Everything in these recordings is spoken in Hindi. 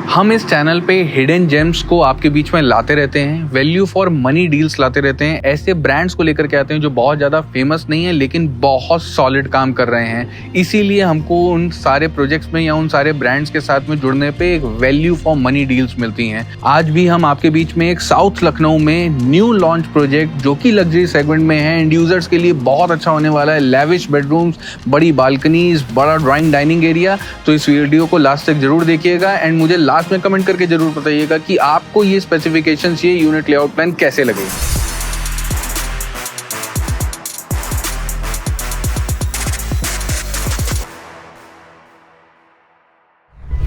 हम इस चैनल पे हिडन जेम्स को आपके बीच में लाते रहते हैं, वैल्यू फॉर मनी डील्स लाते रहते हैं, ऐसे ब्रांड्स को लेकर के आते हैं जो बहुत ज़्यादा फेमस नहीं है लेकिन बहुत सॉलिड काम कर रहे हैं। इसीलिए हमको उन सारे प्रोजेक्ट्स में या उन सारे ब्रांड्स के साथ में जुड़ने पे एक वैल्यू फॉर मनी डील्स मिलती हैं। आज भी हम आपके बीच में एक साउथ लखनऊ में न्यू लॉन्च प्रोजेक्ट जो कि लग्जरी सेगमेंट में है, एंड यूजर्स के लिए बहुत अच्छा होने वाला है। लेविश बेडरूम्स, बड़ी बालकनीज, बड़ा ड्राइंग डाइनिंग एरिया। तो इस वीडियो को लास्ट तक जरूर देखिएगा एंड मुझे लास्ट में कमेंट करके जरूर बताइएगा कि आपको ये स्पेसिफिकेशंस, ये यूनिट लेआउट प्लान कैसे लगे।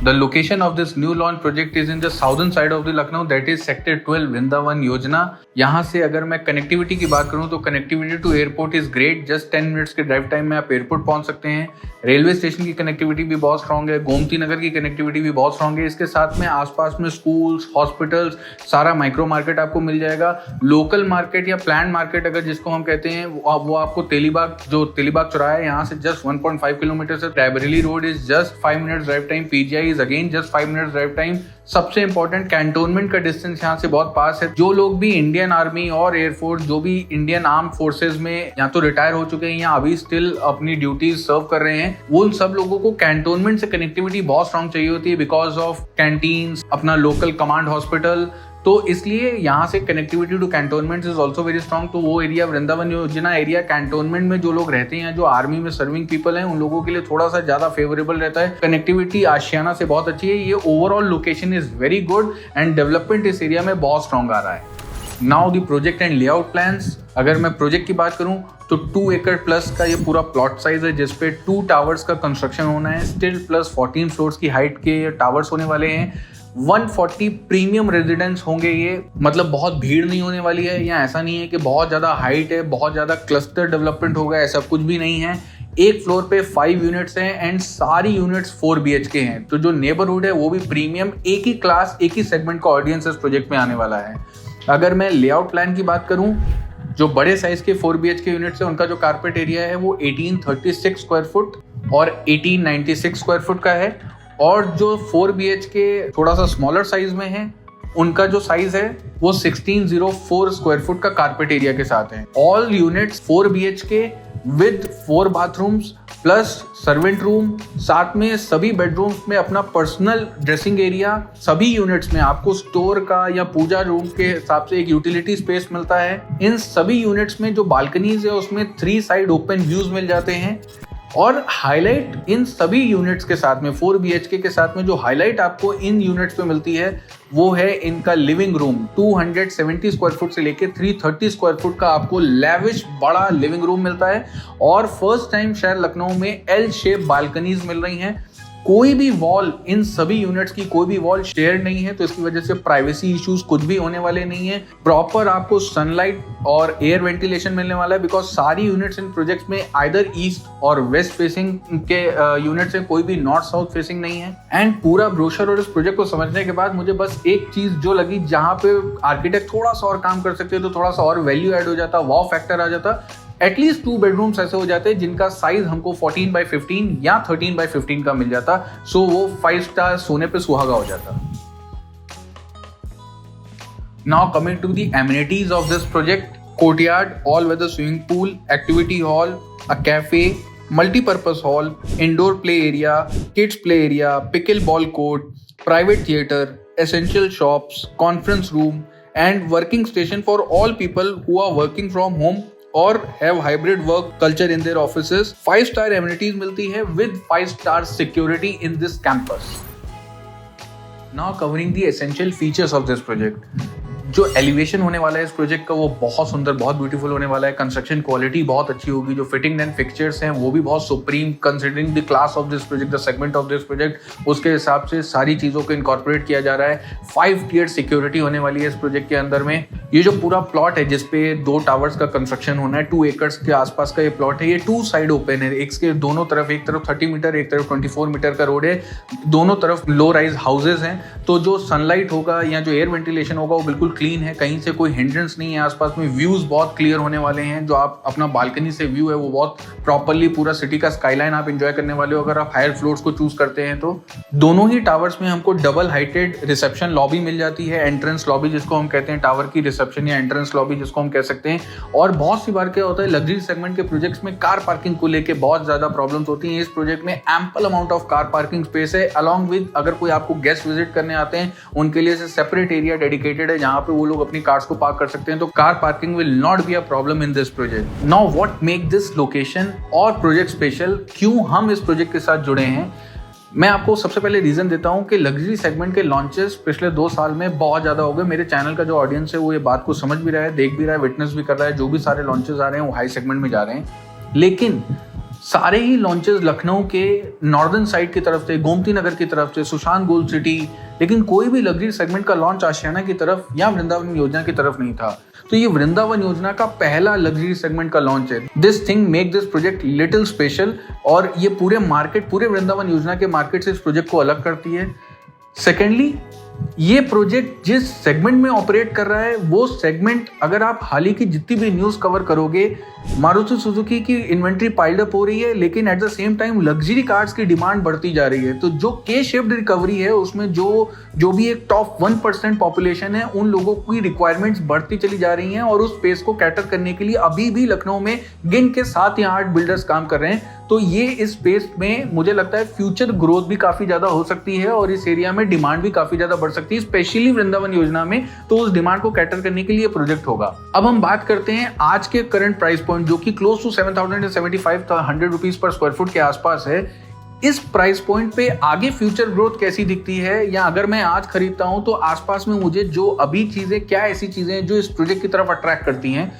The location of this new launch project is in the southern side of the Lucknow, that is sector 12 Vrindavan योजना। यहाँ से अगर मैं कनेक्टिविटी की बात करूँ तो connectivity to airport is great. Just 10 minutes के ड्राइव टाइम में आप एयरपोर्ट पहुँच सकते हैं। रेलवे स्टेशन की कनेक्टिविटी भी बहुत स्ट्रांग है, गोमती नगर की कनेक्टिविटी भी बहुत स्ट्रांग है। इसके साथ में आसपास में स्कूल्स, हॉस्पिटल्स, सारा माइक्रो मार्केट आपको मिल जाएगा। लोकल मार्केट या प्लान मार्केट अगर जिसको हम कहते हैं वो आपको तेलीबाग, जो तेलीबाग चौराहा है, यहाँ से जस्ट 1.5 किलोमीटर से Raebareli road is just 5 minutes drive time. PGI is again just 5 minutes drive time. सबसे इंपॉर्टेंट, कैंटोनमेंट का डिस्टेंस यहाँ से बहुत पास है। जो लोग भी इंडियन आर्मी और एयरफोर्स, जो भी इंडियन आर्म फोर्सेज में या तो रिटायर हो चुके हैं या अभी स्टिल अपनी ड्यूटीज सर्व कर रहे हैं, वो उन सब लोगों को कैंटोनमेंट से कनेक्टिविटी बहुत स्ट्रांग चाहिए होती है बिकॉज ऑफ कैंटीन्स, अपना लोकल कमांड हॉस्पिटल। तो इसलिए यहाँ से connectivity to cantonment is also very strong. तो वो एरिया, वृंदावन योजना एरिया, कैंटोनमेंट में जो लोग रहते हैं, जो आर्मी में सर्विंग पीपल हैं, उन लोगों के लिए थोड़ा सा ज्यादा फेवरेबल रहता है। कनेक्टिविटी आशियाना से बहुत अच्छी है। ये overall location is very good and development इस एरिया में बहुत स्ट्रांग आ रहा है। Now the project and layout plans. अगर मैं प्रोजेक्ट की बात करूं तो 2 एकड़ प्लस का ये पूरा प्लॉट साइज है, जिसपे 2 टावर्स का कंस्ट्रक्शन होना है। स्टिल प्लस 14 फ्लोर्स की हाइट के टावर्स होने वाले हैं। 140 प्रीमियम रेजिडेंट्स होंगे। ये मतलब बहुत भीड़ नहीं होने वाली है, या ऐसा नहीं है कि बहुत ज़्यादा हाइट है, बहुत ज़्यादा क्लस्टर डेवलपमेंट होगा, ऐसा कुछ भी नहीं है। एक फ्लोर पे 5 यूनिट्स हैं एंड सारी यूनिट्स 4 BHK हैं। तो जो नेबरहुड है वो भी प्रीमियम, एक ही क्लास, एक ही सेगमेंट का ऑडियंस इस प्रोजेक्ट में आने वाला है। अगर मैं लेआउट प्लान की बात करूं, जो बड़े साइज के 4 BHK यूनिट्स है उनका जो कारपेट एरिया है वो 1836 स्क्वायर फुट और 1896 स्क्वायर फुट का है। और जो 4 BHK थोड़ा सा स्मॉलर साइज में है, उनका जो साइज है वो 1604 स्क्वायर फुट का कारपेट एरिया के साथ है। All units 4 BHK with 4 bathrooms plus servant room, साथ में सभी बेडरूम्स में अपना पर्सनल ड्रेसिंग एरिया। सभी यूनिट्स में आपको स्टोर का या पूजा रूम के हिसाब से एक यूटिलिटी स्पेस मिलता है। इन सभी यूनिट्स में जो बालकनीज है उसमें 3 साइड ओपन व्यूज मिल जाते हैं। और हाईलाइट इन सभी यूनिट्स के साथ में, 4 BHK के साथ में जो हाईलाइट आपको इन यूनिट्स पे मिलती है वो है इनका लिविंग रूम। 270 स्क्वायर फुट से लेके 330 स्क्वायर फुट का आपको लेविश बड़ा लिविंग रूम मिलता है। और फर्स्ट टाइम शहर लखनऊ में L शेप बालकनीज मिल रही हैं। कोई भी वॉल, इन सभी यूनिट्स की कोई भी वॉल शेयर नहीं है, तो इसकी वजह से प्राइवेसी इश्यूज कुछ भी होने वाले नहीं है। प्रॉपर आपको सनलाइट और एयर वेंटिलेशन मिलने वाला है बिकॉज सारी यूनिट्स इन प्रोजेक्ट्स में आइदर ईस्ट और वेस्ट फेसिंग के यूनिट्स हैं, कोई भी नॉर्थ साउथ फेसिंग नहीं है। एंड पूरा ब्रोशर और इस प्रोजेक्ट को समझने के बाद मुझे बस एक चीज जो लगी, जहां पे आर्किटेक्ट थोड़ा सा और काम कर सकते, तो थोड़ा सा और वैल्यू ऐड हो जाता, वाव फैक्टर आ जाता। एटलीस्ट 2 बेडरूम्स ऐसे हो जाते जिनका साइज हमको 14x15 या 13x15 का मिल जाता, सो वो 5 स्टार सोने पे सुहागा हो जाता। Now coming to the amenities of this project. Courtyard, all weather swimming pool, activity hall, a cafe, multipurpose hall, indoor play area, kids play area, pickle ball court, private theatre, essential shops, conference room and working station for all people who are working from home और have hybrid work culture in their offices. 5 star amenities मिलती है with 5 star security in this campus. Now covering the essential features of this project. जो एलिवेशन होने वाला है इस प्रोजेक्ट का वो बहुत सुंदर, बहुत ब्यूटीफुल होने वाला है। कंस्ट्रक्शन क्वालिटी बहुत अच्छी होगी। जो फिटिंग एंड फिक्सचर्स हैं वो भी बहुत supreme, considering the class of this project, the segment of this project, उसके हिसाब से सारी चीज़ों को इनकॉर्पोरेट किया जा रहा है। 5 टियर सिक्योरिटी होने वाली है इस प्रोजेक्ट के अंदर में। ये जो पूरा प्लॉट है जिसपे 2 टावर्स का कंस्ट्रक्शन होना है, 2 एकड़ के आसपास का ये प्लॉट है। ये 2 साइड ओपन है, इसके दोनों तरफ, एक तरफ 30 मीटर, एक तरफ 24 मीटर का रोड है। दोनों तरफ लो राइज हाउसेज हैं, तो जो सनलाइट होगा या जो एयर वेंटिलेशन होगा वो बिल्कुल क्लीन है, कहीं से कोई हिंड्रेंस नहीं है आसपास में, व्यूज बहुत क्लियर होने वाले हैं, जो आप अपना बालकनी से व्यू है वो बहुत प्रॉपरली पूरा सिटी का स्काईलाइन आप एंजॉय करने वाले हो अगर आप हायर फ्लोर्स को चूज करते हैं तो। दोनों ही टावर्स में हमको डबल हाइटेड रिसेप्शन लॉबी मिल जाती है, एंट्रेंस लॉबी जिसको हम कहते हैं, टावर की रिसेप्शन या एंट्रेंस लॉबी जिसको हम कह सकते हैं। और बहुत सी बार क्या होता है, लग्जरी सेगमेंट के प्रोजेक्ट्स में कार पार्किंग को लेके बहुत ज्यादा प्रॉब्लम्स होती हैं। इस प्रोजेक्ट में ample amount of car parking space है, अलॉन्ग विद अगर कोई आपको गेस्ट विजिट करने आते हैं उनके लिए सेपरेट एरिया डेडिकेटेड है जहां पे वो लोग अपनी कार्स को पार्क कर सकते हैं। तो car parking will not be a problem in this project. Now what make this location और प्रोजेक्ट स्पेशल, क्यों हम इस प्रोजेक्ट के साथ जुड़े हैं, मैं आपको सबसे पहले रीजन देता हूं कि लग्जरी सेगमेंट के लॉन्चेस पिछले 2 साल में बहुत ज्यादा हो गए। मेरे चैनल का जो ऑडियंस है वो ये बात को समझ भी रहा है, देख भी रहा है, विटनेस भी कर रहा है। जो भी सारे लॉन्चेस आ रहे हैं वो हाई सेगमेंट में जा रहे हैं, लेकिन सारे ही लॉन्चेस लखनऊ के नॉर्दर्न साइड की तरफ से, गोमती नगर की तरफ से, सुशांत गोल्ड सिटी, लेकिन कोई भी लग्जरी सेगमेंट का लॉन्च आशियाना की तरफ या वृंदावन योजना की तरफ नहीं था। तो ये वृंदावन योजना का पहला लग्जरी सेगमेंट का लॉन्च है। This thing make this project little special, और ये पूरे मार्केट, पूरे वृंदावन योजना के मार्केट से इस प्रोजेक्ट को अलग करती है। सेकेंडली, ये प्रोजेक्ट जिस सेगमेंट में ऑपरेट कर रहा है वो सेगमेंट, अगर आप हाल ही की जितनी भी न्यूज़ कवर करोगे, मारुति सुजुकी की इन्वेंट्री पाइल्ड अप हो रही है, लेकिन at the same time luxury cars की डिमांड बढ़ती जा रही है। तो जो के शेप्ड रिकवरी है उसमें जो भी एक टॉप 1% पॉपुलेशन है, उन लोगों की रिक्वायरमेंट्स बढ़ती चली जा रही हैं, और उस स्पेस को कैटर करने के लिए अभी भी लखनऊ में गिन के 7 या 8 बिल्डर्स काम कर रहे हैं। तो ये इस स्पेस में मुझे लगता है फ्यूचर ग्रोथ भी काफी ज्यादा हो सकती है, और इस एरिया में डिमांड भी काफी ज्यादा बढ़ सकती है, स्पेशली वृंदावन योजना में। तो उस डिमांड को कैटर करने के लिए प्रोजेक्ट होगा। अब हम बात करते हैं आज के करंट प्राइस पॉइंट, जो कि close to 7,075 rupees per square foot के आसपास है। इस प्राइस पॉइंट पे आगे फ्यूचर ग्रोथ कैसी दिखती है, या अगर मैं आज खरीदता हूं तो आसपास में मुझे जो अभी चीजें, क्या ऐसी चीजें हैं जो इस प्रोजेक्ट की तरफ अट्रैक्ट करती हैं,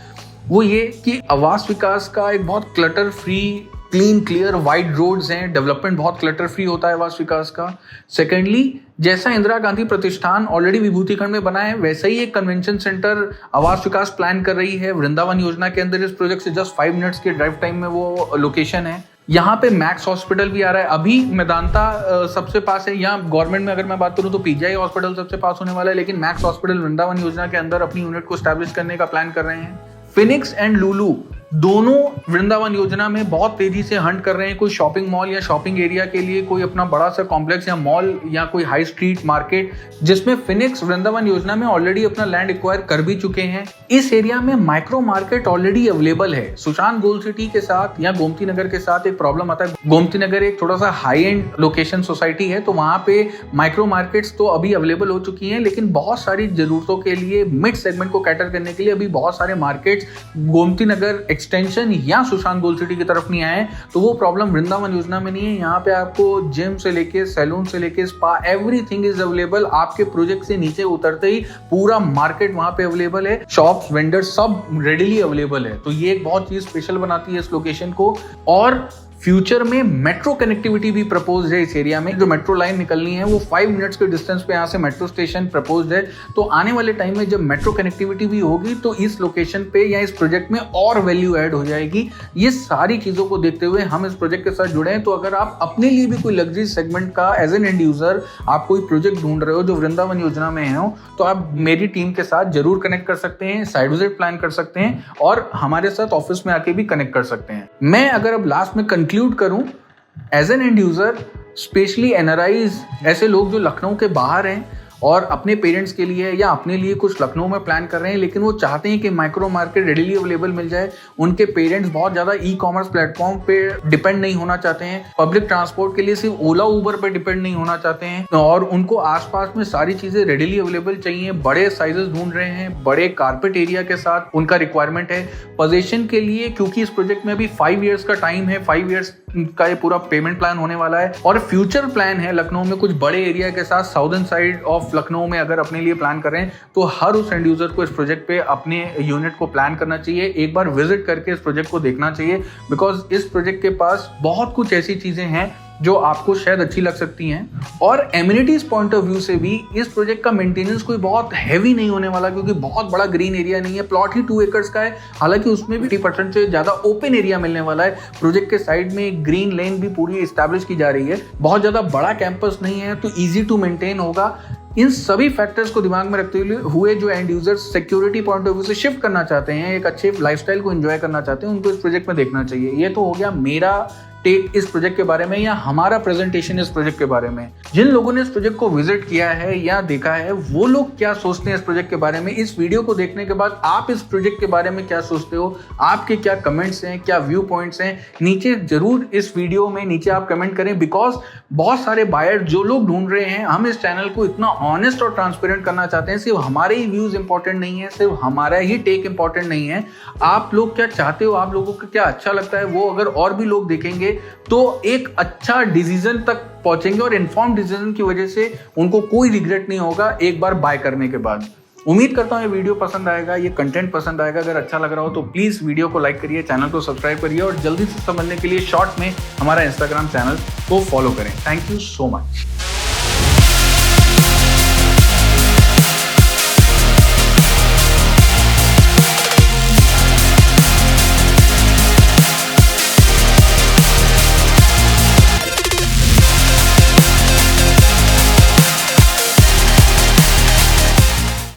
वो ये कि आवास विकास का एक बहुत clutter free, clean clear wide roads हैं, डेवलपमेंट बहुत क्लटर फ्री होता है आवास विकास का। सेकेंडली, जैसा इंदिरा गांधी प्रतिष्ठान ऑलरेडी विभूति खंड में बना है, वैसा ही एक कन्वेंशन सेंटर आवास विकास प्लान कर रही है वृंदावन योजना के अंदर। इस प्रोजेक्ट से जस्ट 5 मिनट्स के ड्राइव टाइम में वो लोकेशन है। यहाँ पे मैक्स हॉस्पिटल भी आ रहा है, अभी मेदांता सबसे पास है। यहाँ गवर्नमेंट में अगर मैं बात करूँ तो पीजीआई हॉस्पिटल सबसे पास होने वाला है, लेकिन मैक्स हॉस्पिटल वृंदावन योजना के अंदर अपनी यूनिट को स्टैब्लिश करने का प्लान कर रहे हैं। फिनिक्स एंड लुलु दोनों वृंदावन योजना में बहुत तेजी से हंट कर रहे हैं, कोई शॉपिंग मॉल या शॉपिंग एरिया के लिए कोई अपना बड़ा सा कॉम्प्लेक्स या मॉल या कोई हाई स्ट्रीट मार्केट, जिसमें फिनिक्स वृंदावन योजना में ऑलरेडी अपना लैंड एक्वायर कर भी चुके हैं। इस एरिया में माइक्रो मार्केट ऑलरेडी अवेलेबल है। सुशांत गोल्ड सिटी के साथ या गोमती नगर के साथ एक प्रॉब्लम आता है, गोमती नगर एक थोड़ा सा हाई एंड लोकेशन सोसाइटी है, तो वहां पे माइक्रो मार्केट्स तो अभी अवेलेबल हो चुकी हैं, लेकिन बहुत सारी जरूरतों के लिए, मिड सेगमेंट को कैटर करने के लिए अभी बहुत सारे मार्केट्स गोमती नगर एक्सटेंशन या सुशांत गोल्ड सिटी की तरफ नहीं आए। तो वो प्रॉब्लम वृंदावन योजना में नहीं है। यहाँ पे आपको जिम से लेके, सैलून से लेके, स्पा, एवरीथिंग इज अवेलेबल। आपके प्रोजेक्ट से नीचे उतरते ही पूरा मार्केट वहां पे अवेलेबल है, शॉप्स, वेंडर्स सब रेडिली अवेलेबल है। तो ये एक बहुत चीज स्पेशल बनाती है इस लोकेशन को। और फ्यूचर में मेट्रो कनेक्टिविटी भी प्रपोज है इस एरिया में। जो मेट्रो लाइन निकलनी है वो 5 मिनट्स के डिस्टेंस पे यहाँ से मेट्रो स्टेशन प्रपोज है। तो आने वाले टाइम में जब मेट्रो कनेक्टिविटी भी होगी तो इस लोकेशन पे या इस प्रोजेक्ट में और वैल्यू ऐड हो जाएगी। ये सारी चीजों को देखते हुए हम इस प्रोजेक्ट के साथ जुड़े हैं। तो अगर आप अपने लिए भी कोई लग्जरी सेगमेंट का एज एन एंड यूजर आप कोई प्रोजेक्ट ढूंढ रहे हो जो वृंदावन योजना में हो, तो आप मेरी टीम के साथ जरूर कनेक्ट कर सकते हैं, साइड विजिट प्लान कर सकते हैं और हमारे साथ ऑफिस में आके भी कनेक्ट कर सकते हैं। मैं अगर अब लास्ट में कंक्लूड करूं, as an end user, specially NRIs, ऐसे लोग जो लखनऊ के बाहर हैं और अपने पेरेंट्स के लिए या अपने लिए कुछ लखनऊ में प्लान कर रहे हैं, लेकिन वो चाहते हैं कि माइक्रो मार्केट रेडिली अवेलेबल मिल जाए। उनके पेरेंट्स बहुत ज्यादा ई कॉमर्स प्लेटफॉर्म पे डिपेंड नहीं होना चाहते हैं, पब्लिक ट्रांसपोर्ट के लिए सिर्फ ओला उबर पे डिपेंड नहीं होना चाहते हैं, और उनको आसपास में सारी चीजें रेडिली अवेलेबल चाहिए। बड़े साइजेस ढूंढ रहे हैं, बड़े कारपेट एरिया के साथ उनका रिक्वायरमेंट है। पोजीशन के लिए, क्योंकि इस प्रोजेक्ट में अभी 5 ईयर्स का टाइम है, 5 ईयर्स का ये पूरा पेमेंट प्लान होने वाला है। और फ्यूचर प्लान है लखनऊ में कुछ बड़े एरिया के साथ, साउदर्न साइड ऑफ लखनऊ में अगर अपने लिए प्लान कर रहे हैं तो हर उस एंड यूजर को इस प्रोजेक्ट पे अपने यूनिट को प्लान करना चाहिए, एक बार विजिट करके इस प्रोजेक्ट को देखना चाहिए। बिकॉज इस प्रोजेक्ट के पास बहुत कुछ ऐसी चीजें हैं जो आपको शायद अच्छी लग सकती हैं। और एमिनिटीज पॉइंट ऑफ व्यू से भी इस प्रोजेक्ट का मेंटेनेंस कोई बहुत हैवी नहीं होने वाला, क्योंकि बहुत बड़ा ग्रीन एरिया नहीं है। प्लॉट ही 2 एकर्स का है, हालांकि उसमें भी 50% से ज्यादा ओपन एरिया मिलने वाला है। प्रोजेक्ट के साइड में एक ग्रीन लेन भी पूरी एस्टैब्लिश की जा रही है। बहुत ज्यादा बड़ा कैंपस नहीं है तो ईजी टू मेंटेन होगा। इन सभी फैक्टर्स को दिमाग में रखते हुए जो and users security point of view से शिफ्ट करना चाहते हैं, एक अच्छे लाइफस्टाइल को एंजॉय करना चाहते हैं, उनको इस प्रोजेक्ट में देखना चाहिए। ये तो हो गया मेरा टेक इस प्रोजेक्ट के बारे में या हमारा प्रेजेंटेशन इस प्रोजेक्ट के बारे में। जिन लोगों ने इस प्रोजेक्ट को विजिट किया है या देखा है, वो लोग क्या सोचते हैं इस प्रोजेक्ट के बारे में। इस वीडियो को देखने के बाद आप इस प्रोजेक्ट के बारे में क्या सोचते हो, आपके क्या कमेंट्स हैं, क्या व्यू पॉइंट्स हैं, नीचे जरूर इस वीडियो में नीचे आप कमेंट करें। बिकॉज बहुत सारे बायर जो लोग ढूंढ रहे हैं, हम इस चैनल को इतना ऑनेस्ट और ट्रांसपेरेंट करना चाहते हैं। सिर्फ हमारे ही व्यूज इंपॉर्टेंट नहीं है, सिर्फ हमारा ही टेक इंपॉर्टेंट नहीं है। आप लोग क्या चाहते हो, आप लोगों को क्या अच्छा लगता है, वो अगर और भी लोग देखेंगे तो एक अच्छा डिसीजन तक पहुंचेंगे और इन्फॉर्म डिसीजन की वजह से उनको कोई रिग्रेट नहीं होगा एक बार बाय करने के बाद। उम्मीद करता हूं ये वीडियो पसंद आएगा, ये कंटेंट पसंद आएगा। अगर अच्छा लग रहा हो तो प्लीज वीडियो को लाइक करिए, चैनल को सब्सक्राइब करिए और जल्दी से समझने के लिए शॉर्ट में हमारा इंस्टाग्राम चैनल को फॉलो करें। Thank you so much.